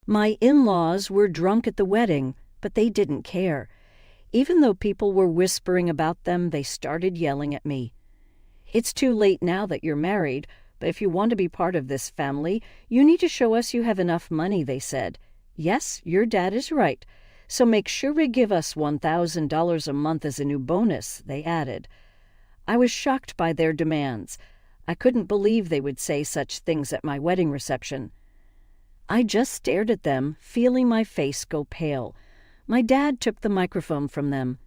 My in-laws were drunk at the wedding, but they didn't care. Even though people were whispering about them, they started yelling at me. It's too late now that you're married, but if you want to be part of this family, you need to show us you have enough money, they said. Yes, your dad is right. So make sure to give us $1,000 a month as a new bonus, they added. I was shocked by their demands. I couldn't believe they would say such things at my wedding reception. I just stared at them, feeling my face go pale. My dad took the microphone from them.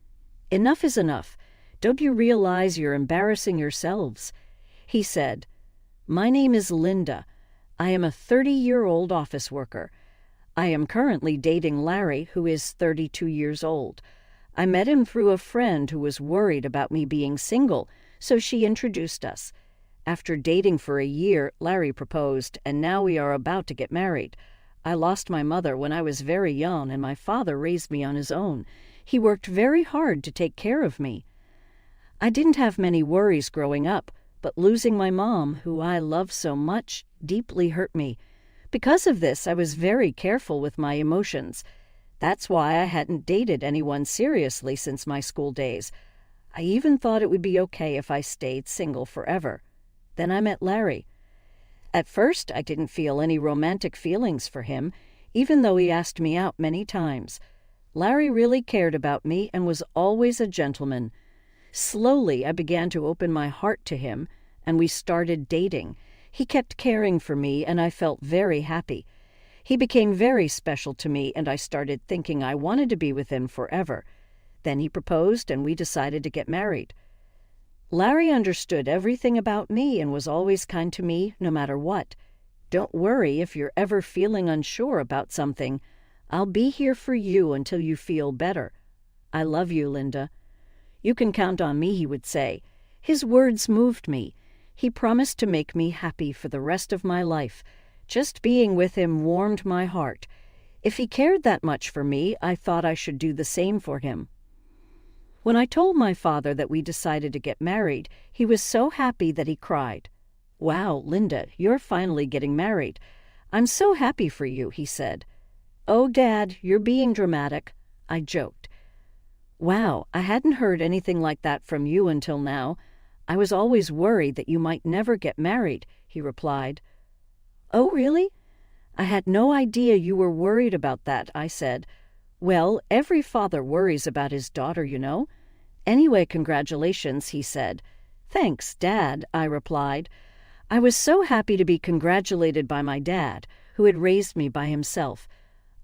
Enough is enough. Don't you realize you're embarrassing yourselves? He said, My name is Linda. I am a 30-year-old office worker. I am currently dating Larry, who is 32 years old. I met him through a friend who was worried about me being single, so she introduced us. After dating for a year, Larry proposed, and now we are about to get married. I lost my mother when I was very young, and my father raised me on his own. He worked very hard to take care of me. I didn't have many worries growing up, but losing my mom, who I love so much, deeply hurt me. Because of this, I was very careful with my emotions. That's why I hadn't dated anyone seriously since my school days. I even thought it would be okay if I stayed single forever. Then I met Larry. At first, I didn't feel any romantic feelings for him, even though he asked me out many times. Larry really cared about me and was always a gentleman. Slowly, I began to open my heart to him, and we started dating. He kept caring for me, and I felt very happy. He became very special to me, and I started thinking I wanted to be with him forever. Then he proposed, and we decided to get married. Larry understood everything about me and was always kind to me, no matter what. Don't worry if you're ever feeling unsure about something. I'll be here for you until you feel better. I love you, Linda. You can count on me, he would say. His words moved me. He promised to make me happy for the rest of my life. Just being with him warmed my heart. If he cared that much for me, I thought I should do the same for him. When I told my father that we decided to get married, he was so happy that he cried. Wow, Linda, you're finally getting married. I'm so happy for you, he said. Oh, Dad, you're being dramatic, I joked. Wow, I hadn't heard anything like that from you until now. I was always worried that you might never get married, he replied. Oh, really? I had no idea you were worried about that, I said. Well, every father worries about his daughter, you know. Anyway, congratulations, he said. Thanks, Dad, I replied. I was so happy to be congratulated by my dad, who had raised me by himself.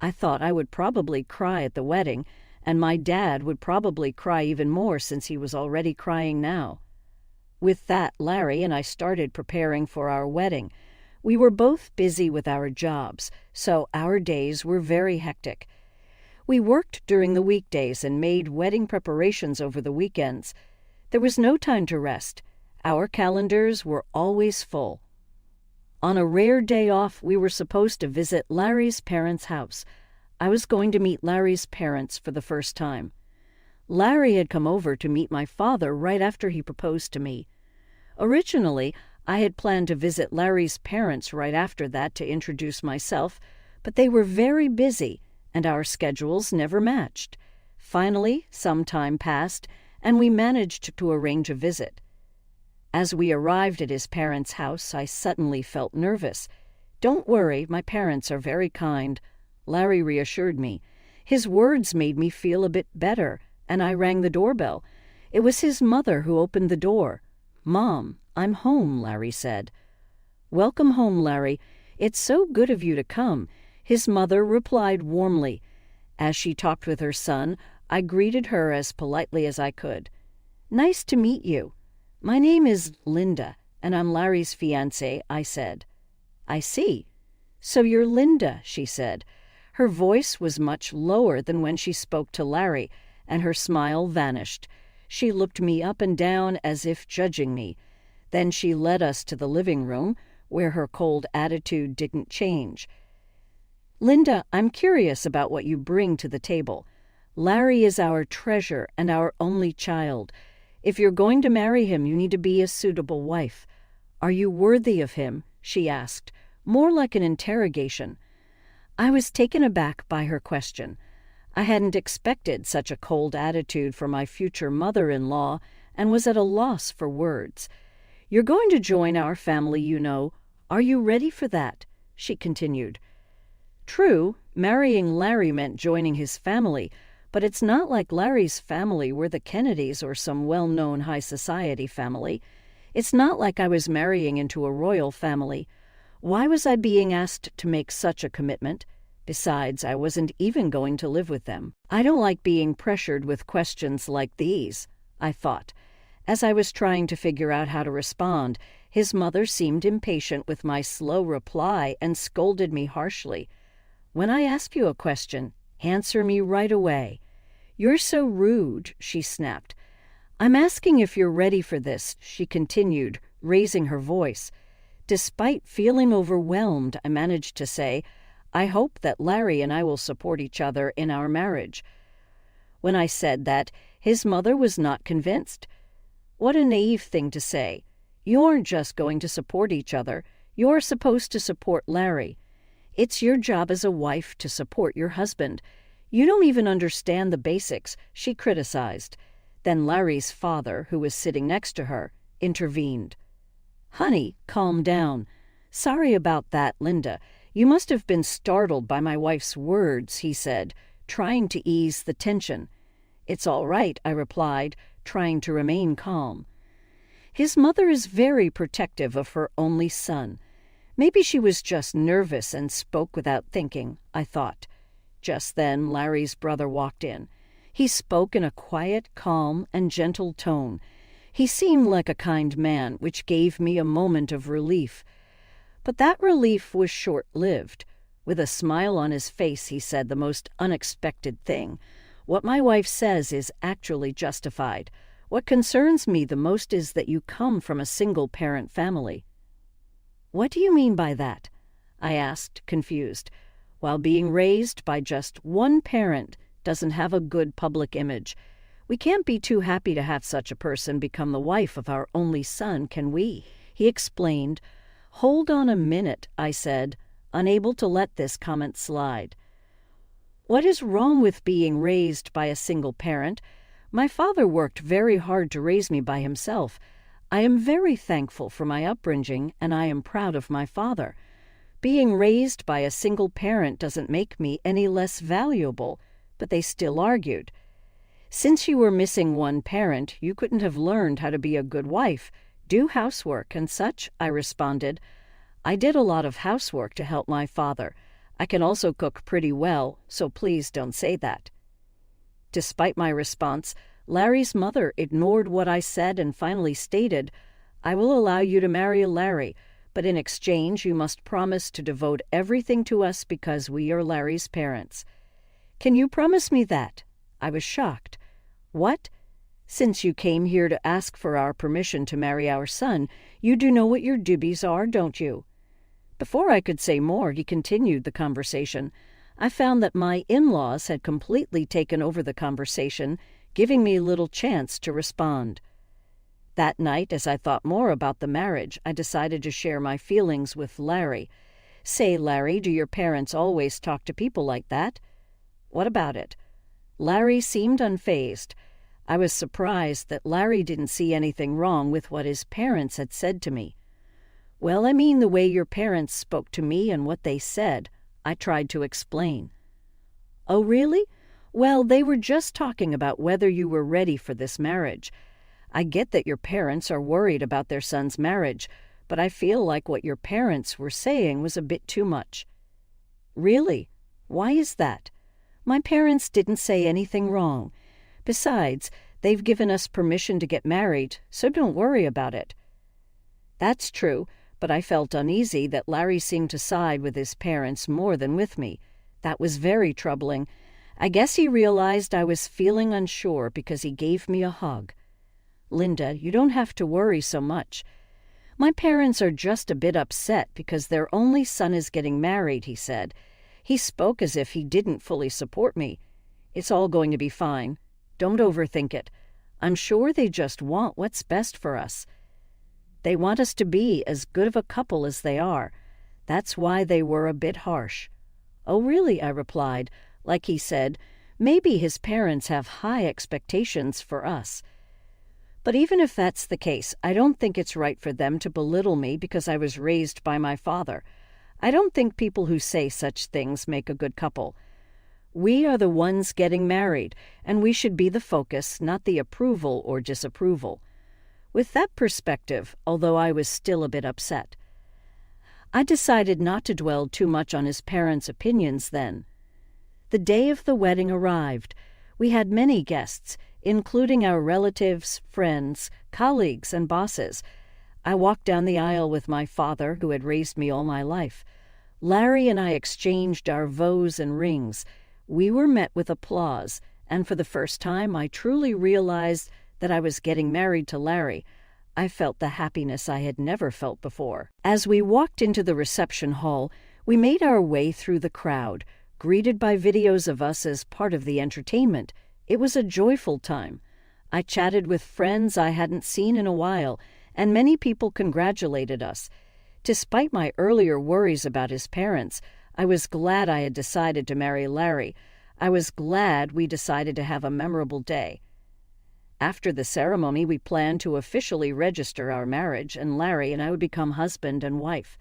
I thought I would probably cry at the wedding, and my dad would probably cry even more since he was already crying now. With that, Larry and I started preparing for our wedding. We were both busy with our jobs, so our days were very hectic. We worked during the weekdays and made wedding preparations over the weekends. There was no time to rest. Our calendars were always full. On a rare day off, we were supposed to visit Larry's parents' house. I was going to meet Larry's parents for the first time. Larry had come over to meet my father right after he proposed to me. Originally, I had planned to visit Larry's parents right after that to introduce myself, but they were very busy, and our schedules never matched. Finally, some time passed, and we managed to arrange a visit. As we arrived at his parents' house, I suddenly felt nervous. Don't worry, my parents are very kind, Larry reassured me. His words made me feel a bit better, and I rang the doorbell. It was his mother who opened the door. Mom, I'm home, Larry said. Welcome home, Larry. It's so good of you to come, his mother replied warmly. As she talked with her son, I greeted her as politely as I could. Nice to meet you. My name is Linda, and I'm Larry's fiancée, I said. I see. So you're Linda, she said. Her voice was much lower than when she spoke to Larry, and her smile vanished. She looked me up and down as if judging me. Then she led us to the living room, where her cold attitude didn't change. Linda, I'm curious about what you bring to the table. Larry is our treasure and our only child. If you're going to marry him, you need to be a suitable wife. Are you worthy of him? She asked, more like an interrogation. I was taken aback by her question. I hadn't expected such a cold attitude from my future mother-in-law and was at a loss for words. "You're going to join our family, you know. Are you ready for that?" she continued. True, marrying Larry meant joining his family, but it's not like Larry's family were the Kennedys or some well-known high society family. It's not like I was marrying into a royal family. Why was I being asked to make such a commitment? Besides, I wasn't even going to live with them. I don't like being pressured with questions like these, I thought. As I was trying to figure out how to respond, his mother seemed impatient with my slow reply and scolded me harshly. "When I ask you a question, answer me right away." "You're so rude," she snapped. "I'm asking if you're ready for this," she continued, raising her voice. Despite feeling overwhelmed, I managed to say, "I hope that Larry and I will support each other in our marriage." When I said that, his mother was not convinced. What a naive thing to say. You aren't just going to support each other. You're supposed to support Larry. It's your job as a wife to support your husband. You don't even understand the basics, she criticized. Then Larry's father, who was sitting next to her, intervened. "Honey, calm down. Sorry about that, Linda. You must have been startled by my wife's words," he said, trying to ease the tension. "It's all right," I replied, trying to remain calm. His mother is very protective of her only son. Maybe she was just nervous and spoke without thinking, I thought. Just then, Larry's brother walked in. He spoke in a quiet, calm, and gentle tone. He seemed like a kind man, which gave me a moment of relief. But that relief was short-lived. With a smile on his face, he said the most unexpected thing. "What my wife says is actually justified. What concerns me the most is that you come from a single-parent family." "What do you mean by that?" I asked, confused. While being raised by just one parent doesn't have a good public image, we can't be too happy to have such a person become the wife of our only son, can we? He explained. "Hold on a minute," I said, unable to let this comment slide. "What is wrong with being raised by a single parent? My father worked very hard to raise me by himself. I am very thankful for my upbringing, and I am proud of my father. Being raised by a single parent doesn't make me any less valuable," but they still argued. "Since you were missing one parent, you couldn't have learned how to be a good wife, do housework and such," I responded. "I did a lot of housework to help my father. I can also cook pretty well, so please don't say that." Despite my response, Larry's mother ignored what I said and finally stated, "I will allow you to marry Larry, but in exchange you must promise to devote everything to us because we are Larry's parents." "Can you promise me that?" I was shocked. "What? Since you came here to ask for our permission to marry our son, you do know what your duties are, don't you?" Before I could say more, he continued the conversation. I found that my in-laws had completely taken over the conversation, giving me little chance to respond. That night, as I thought more about the marriage, I decided to share my feelings with Larry. "Say, Larry, do your parents always talk to people like that?" "What about it?" Larry seemed unfazed. I was surprised that Larry didn't see anything wrong with what his parents had said to me. "Well, I mean the way your parents spoke to me and what they said," I tried to explain. "Oh, really? Well, they were just talking about whether you were ready for this marriage. I get that your parents are worried about their son's marriage, but I feel like what your parents were saying was a bit too much." "Really? Why is that?" "My parents didn't say anything wrong. Besides, they've given us permission to get married, so don't worry about it." That's true, but I felt uneasy that Larry seemed to side with his parents more than with me. That was very troubling. I guess he realized I was feeling unsure because he gave me a hug. "Linda, you don't have to worry so much. My parents are just a bit upset because their only son is getting married," he said. He spoke as if he didn't fully support me. "It's all going to be fine. Don't overthink it. I'm sure they just want what's best for us. They want us to be as good of a couple as they are. That's why they were a bit harsh." "Oh, really?" I replied, like he said, "Maybe his parents have high expectations for us." But even if that's the case, I don't think it's right for them to belittle me because I was raised by my father. I don't think people who say such things make a good couple. We are the ones getting married, and we should be the focus, not the approval or disapproval. With that perspective, although I was still a bit upset, I decided not to dwell too much on his parents' opinions then. The day of the wedding arrived. We had many guests, including our relatives, friends, colleagues, and bosses. I walked down the aisle with my father, who had raised me all my life. Larry and I exchanged our vows and rings. We were met with applause, and for the first time I truly realized that I was getting married to Larry. I felt the happiness I had never felt before. As we walked into the reception hall, we made our way through the crowd, greeted by videos of us as part of the entertainment. It was a joyful time. I chatted with friends I hadn't seen in a while, and many people congratulated us. Despite my earlier worries about his parents, I was glad I had decided to marry Larry. I was glad we decided to have a memorable day. After the ceremony, we planned to officially register our marriage, and Larry and I would become husband and wife.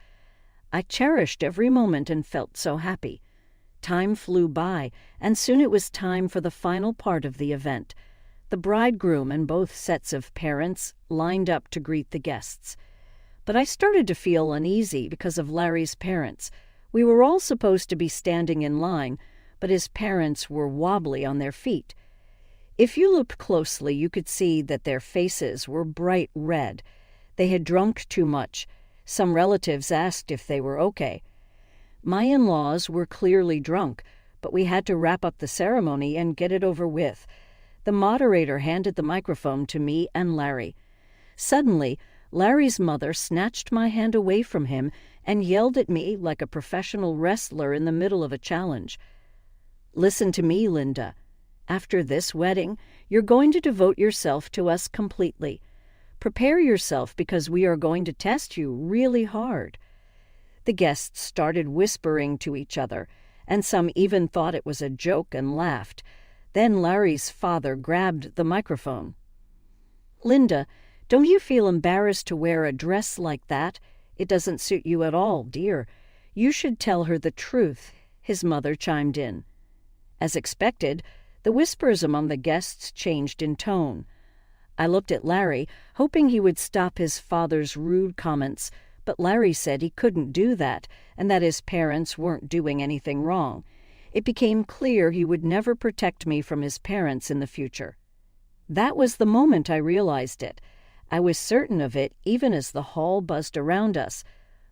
I cherished every moment and felt so happy. Time flew by, and soon it was time for the final part of the event. The bridegroom and both sets of parents lined up to greet the guests. But I started to feel uneasy because of Larry's parents. We were all supposed to be standing in line, but his parents were wobbly on their feet. If you looked closely, you could see that their faces were bright red. They had drunk too much. Some relatives asked if they were okay. My in-laws were clearly drunk, but we had to wrap up the ceremony and get it over with. The moderator handed the microphone to me and Larry. Suddenly, Larry's mother snatched my hand away from him and yelled at me like a professional wrestler in the middle of a challenge. "Listen to me, Linda. After this wedding, you're going to devote yourself to us completely. Prepare yourself because we are going to test you really hard." The guests started whispering to each other, and some even thought it was a joke and laughed. Then Larry's father grabbed the microphone. "Linda, don't you feel embarrassed to wear a dress like that? It doesn't suit you at all, dear. You should tell her the truth," his mother chimed in. As expected, the whispers among the guests changed in tone. I looked at Larry, hoping he would stop his father's rude comments, but Larry said he couldn't do that, and that his parents weren't doing anything wrong. It became clear he would never protect me from his parents in the future. That was the moment I realized it. I was certain of it even as the hall buzzed around us.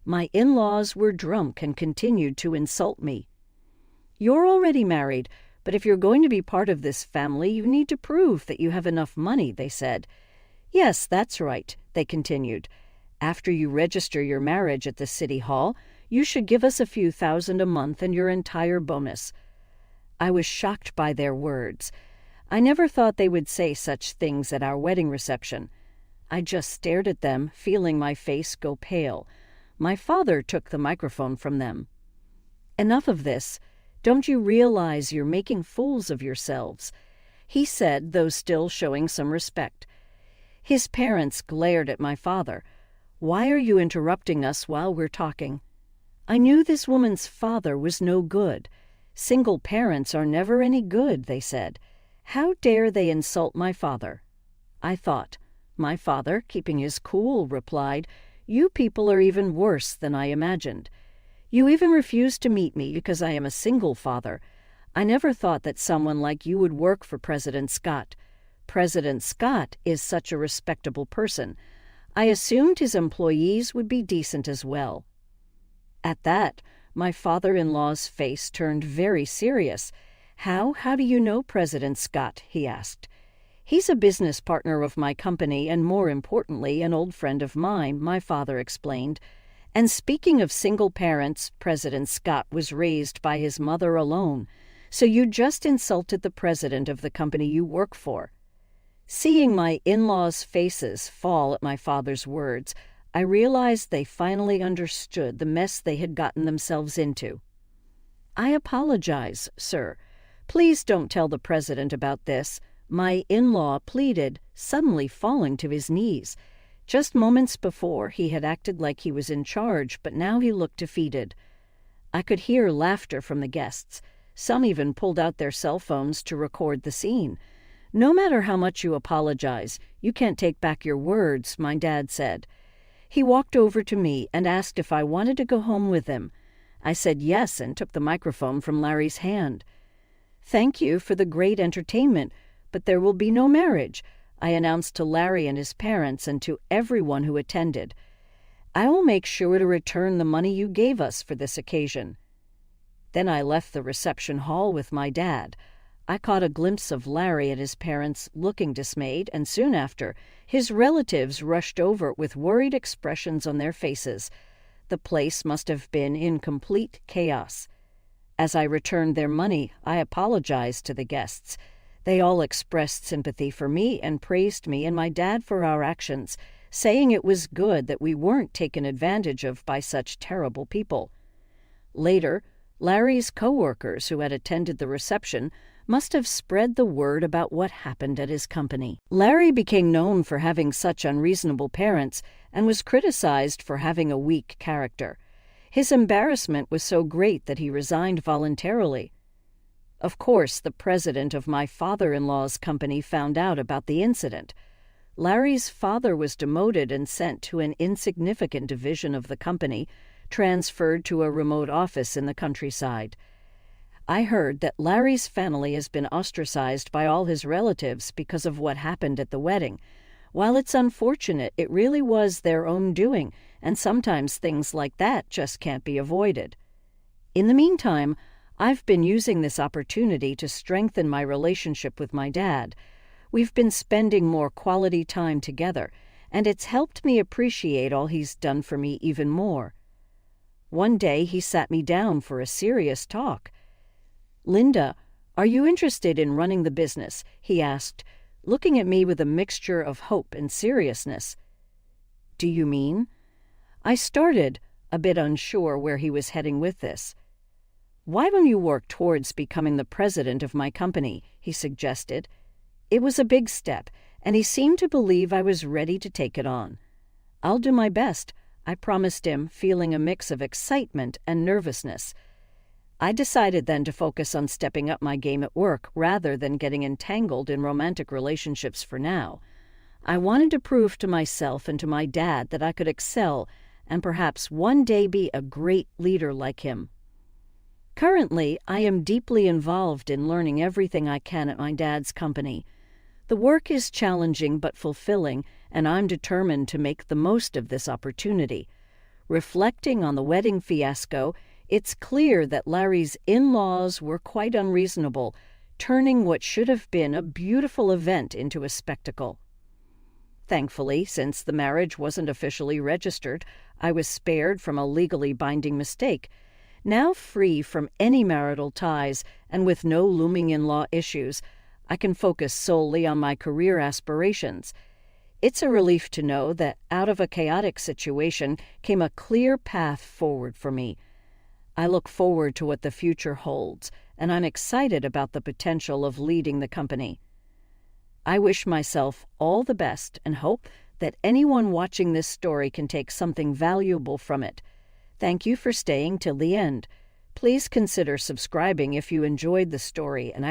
My in-laws were drunk and continued to insult me. "You're already married, but if you're going to be part of this family, you need to prove that you have enough money," they said. "Yes, that's right," they continued. "After you register your marriage at the city hall, you should give us a few thousand a month and your entire bonus." I was shocked by their words. I never thought they would say such things at our wedding reception. I just stared at them, feeling my face go pale. My father took the microphone from them. "Enough of this. Don't you realize you're making fools of yourselves?" he said, though still showing some respect. His parents glared at my father. "Why are you interrupting us while we're talking?" I knew this woman's father was no good. "Single parents are never any good," they said. How dare they insult my father? I thought. My father, keeping his cool, replied, "You people are even worse than I imagined. You even refuse to meet me because I am a single father. I never thought that someone like you would work for President Scott. President Scott is such a respectable person. I assumed his employees would be decent as well." At that, my father-in-law's face turned very serious. How do you know President Scott?" he asked. "He's a business partner of my company and, more importantly, an old friend of mine," my father explained. "And speaking of single parents, President Scott was raised by his mother alone. So you just insulted the president of the company you work for." Seeing my in-laws' faces fall at my father's words, I realized they finally understood the mess they had gotten themselves into. "I apologize, sir. Please don't tell the president about this," my in-law pleaded, suddenly falling to his knees. Just moments before, he had acted like he was in charge, but now he looked defeated. I could hear laughter from the guests. Some even pulled out their cell phones to record the scene. "No matter how much you apologize, you can't take back your words," my dad said. He walked over to me and asked if I wanted to go home with him. I said yes and took the microphone from Larry's hand. "Thank you for the great entertainment, but there will be no marriage," I announced to Larry and his parents and to everyone who attended. "I will make sure to return the money you gave us for this occasion." Then I left the reception hall with my dad. I caught a glimpse of Larry and his parents looking dismayed, and soon after, his relatives rushed over with worried expressions on their faces. The place must have been in complete chaos. As I returned their money, I apologized to the guests. They all expressed sympathy for me and praised me and my dad for our actions, saying it was good that we weren't taken advantage of by such terrible people. Later, Larry's co-workers who had attended the reception must have spread the word about what happened at his company. Larry became known for having such unreasonable parents and was criticized for having a weak character. His embarrassment was so great that he resigned voluntarily. Of course, the president of my father-in-law's company found out about the incident. Larry's father was demoted and sent to an insignificant division of the company, transferred to a remote office in the countryside. I heard that Larry's family has been ostracized by all his relatives because of what happened at the wedding. While it's unfortunate, it really was their own doing, and sometimes things like that just can't be avoided. In the meantime, I've been using this opportunity to strengthen my relationship with my dad. We've been spending more quality time together, and it's helped me appreciate all he's done for me even more. One day he sat me down for a serious talk. "Linda, are you interested in running the business?" he asked, looking at me with a mixture of hope and seriousness. "Do you mean?" I started, a bit unsure where he was heading with this. "Why don't you work towards becoming the president of my company?" he suggested. It was a big step, and he seemed to believe I was ready to take it on. "I'll do my best," I promised him, feeling a mix of excitement and nervousness. I decided then to focus on stepping up my game at work rather than getting entangled in romantic relationships for now. I wanted to prove to myself and to my dad that I could excel and perhaps one day be a great leader like him. Currently, I am deeply involved in learning everything I can at my dad's company. The work is challenging but fulfilling, and I'm determined to make the most of this opportunity. Reflecting on the wedding fiasco, it's clear that Larry's in-laws were quite unreasonable, turning what should have been a beautiful event into a spectacle. Thankfully, since the marriage wasn't officially registered, I was spared from a legally binding mistake. Now free from any marital ties and with no looming in-law issues, I can focus solely on my career aspirations. It's a relief to know that out of a chaotic situation came a clear path forward for me. I look forward to what the future holds, and I'm excited about the potential of leading the company. I wish myself all the best and hope that anyone watching this story can take something valuable from it. Thank you for staying till the end. Please consider subscribing if you enjoyed the story, and I